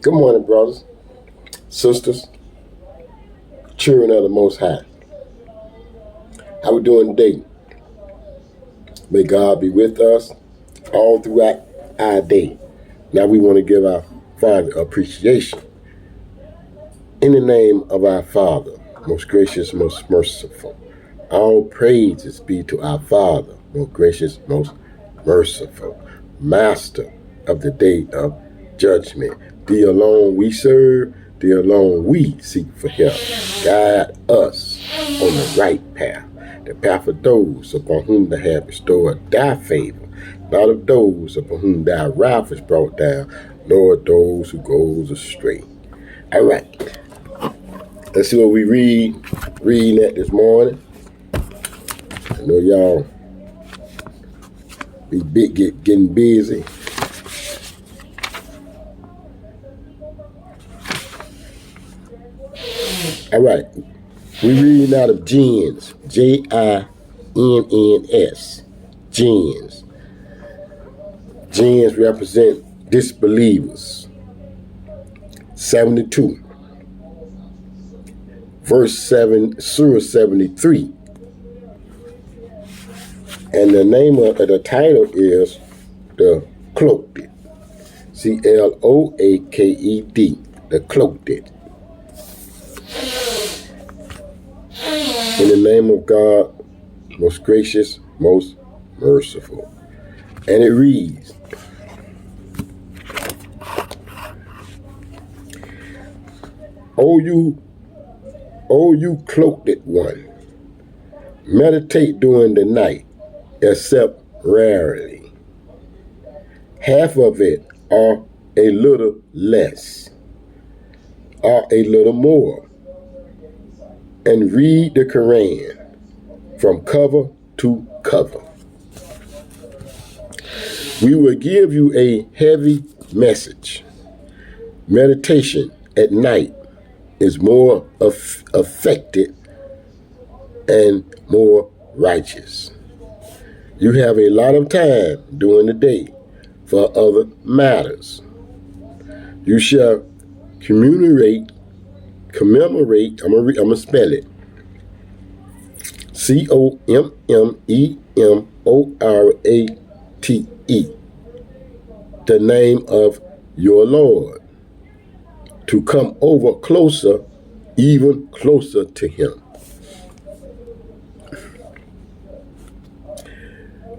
Good morning, brothers, sisters, children of the Most High. How we doing today? May God be with us all throughout our day. Now we want to give our Father appreciation. In the name of our Father, most gracious, most merciful, all praises be to our Father, most gracious, most merciful, Master of the day of judgment. Thee alone we serve, thee alone we seek for help. Guide us on the right path, the path of those upon whom thou hast bestowed thy favor, not of those upon whom thy wrath is brought down, nor those who goes astray. All right, let's see what we reading that this morning. I know y'all be getting busy. All right, we reading out of Jins, Jinns, Jins. Jins represent disbelievers. 72, verse 7, Surah 73. And the name of the title is the Cloaked. Cloaked, the Cloaked. In the name of God, most gracious, most merciful. And it reads, O you cloaked one, meditate during the night, except rarely. Half of it or a little less, or a little more, and read the Quran from cover to cover. We will give you a heavy message. Meditation at night is more effective and more righteous. You have a lot of time during the day for other matters. You shall commemorate, I'm gonna spell it, Commemorate, the name of your Lord, to come over closer, even closer to him.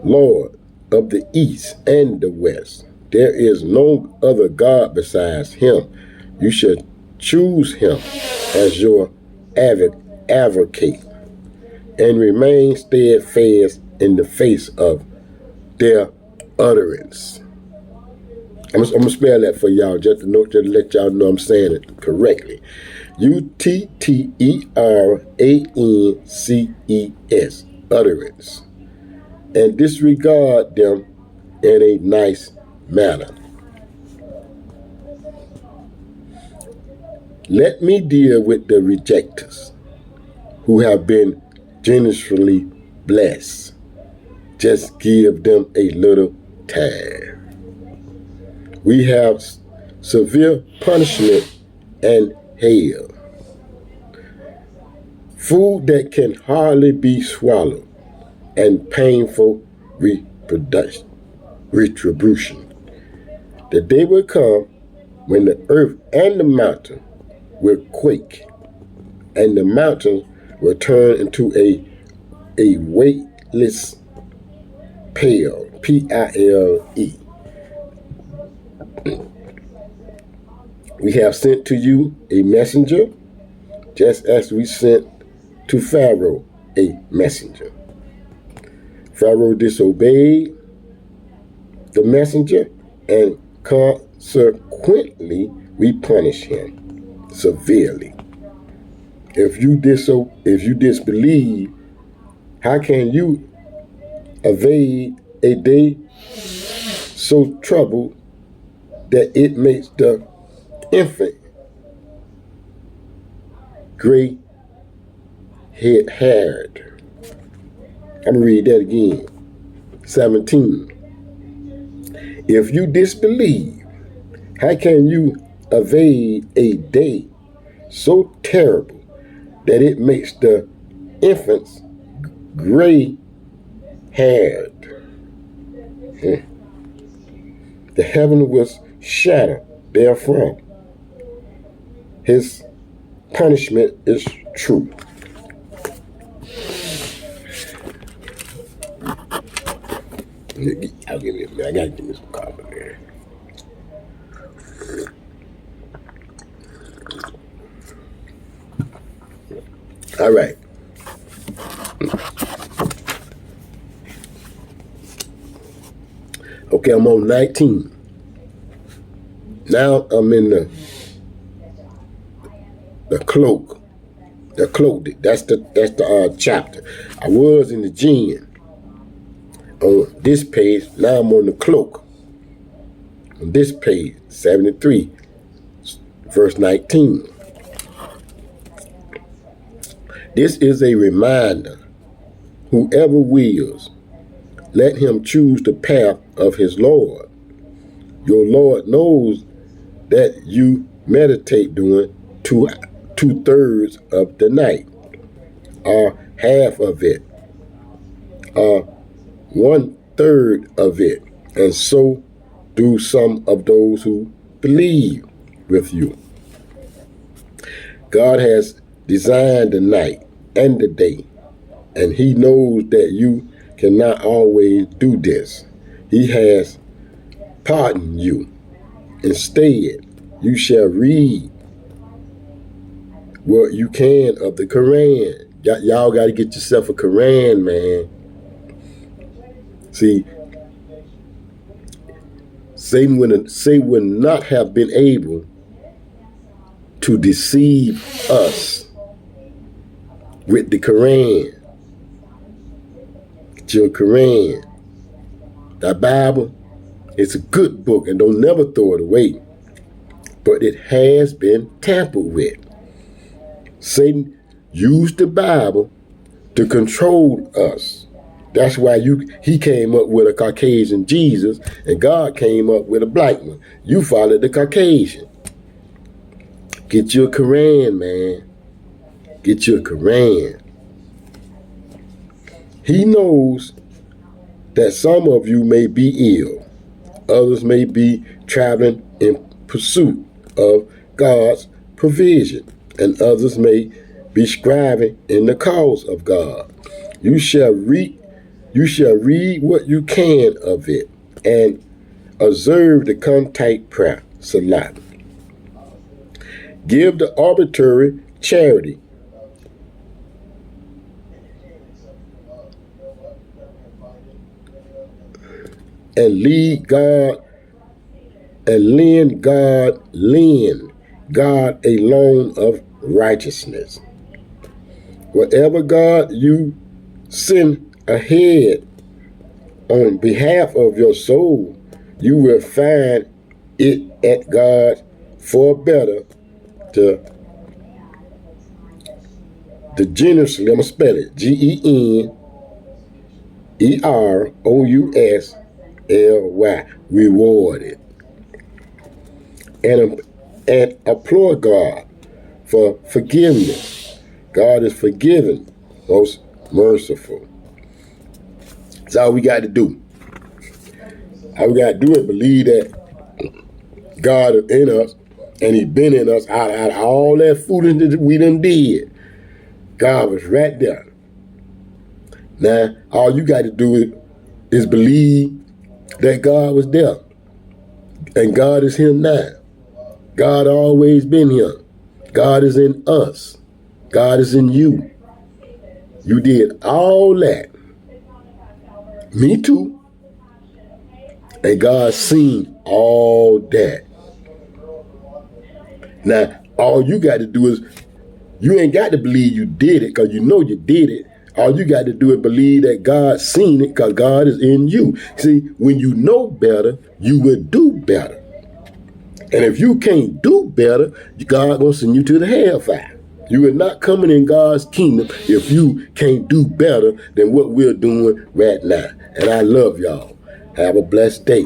Lord of the east and the west, there is no other God besides him. You should choose him as your advocate and remain steadfast in the face of their utterance. I'm gonna spell that for y'all just to let y'all know I'm saying it correctly. Utterances, utterance, and disregard them in a nice manner. Let me deal with the rejectors who have been generously blessed. Just give them a little time. We have severe punishment and hell. Food that can hardly be swallowed, and painful retribution. The day will come when the earth and the mountain will quake, and the mountains will turn into a weightless pile, P-I-L-E. We have sent to you a messenger, just as we sent to Pharaoh a messenger. Pharaoh disobeyed the messenger, and consequently we punish him severely. If you disbelieve, how can you evade a day so troubled that it makes the infant gray-haired? I'm going to read that again. 17. If you disbelieve, how can you evade a day so terrible that it makes the infants gray haired. The heaven was shattered therefrom. His punishment is true. I'll give you a minute. I gotta give me some coffee there. All right. Okay, I'm on 19. Now I'm in the cloak. The cloaked. That's the chapter. I was in the gin on this page. Now I'm on the cloak. On this page, 73, verse 19. This is a reminder. Whoever wills, let him choose the path of his Lord. Your Lord knows that you meditate during two-thirds of the night, or half of it, or 1/3 of it, and so do some of those who believe with you. God has designed the night and the day, and he knows that you cannot always do this. He has pardoned you. Instead, you shall read what you can of the Quran. Y'all got to get yourself a Quran, man. See, Satan would not have been able to deceive us with the Quran. Get your Quran. The Bible, it's a good book, and don't never throw it away. But it has been tampered with. Satan used the Bible to control us. That's why he came up with a Caucasian Jesus, and God came up with a black one. You followed the Caucasian. Get your Quran, man. Get your Quran. He knows that some of you may be ill. Others may be traveling in pursuit of God's provision, and others may be striving in the cause of God. You shall read what you can of it, and observe the contact prayer, salat. Give the arbitrary charity. And lend God a loan of righteousness. Whatever God you send ahead on behalf of your soul, you will find it at God for better. The generously, I'm going to spell it, GENEROUSLY, rewarded. And applaud God for forgiveness. God is forgiving, most merciful. That's all we got to do. All we got to do is believe that God is in us, and he been in us out of all that foolishness that we done did. God was right there. Now, all you got to do is believe that God was there. And God is here now. God always been here. God is in us. God is in you. You did all that. Me too. And God seen all that. Now, all you got to do is, you ain't got to believe you did it, because you know you did it. All you got to do is believe that God seen it, because God is in you. See, when you know better, you will do better. And if you can't do better, God gonna send you to the hellfire. You are not coming in God's kingdom if you can't do better than what we're doing right now. And I love y'all. Have a blessed day.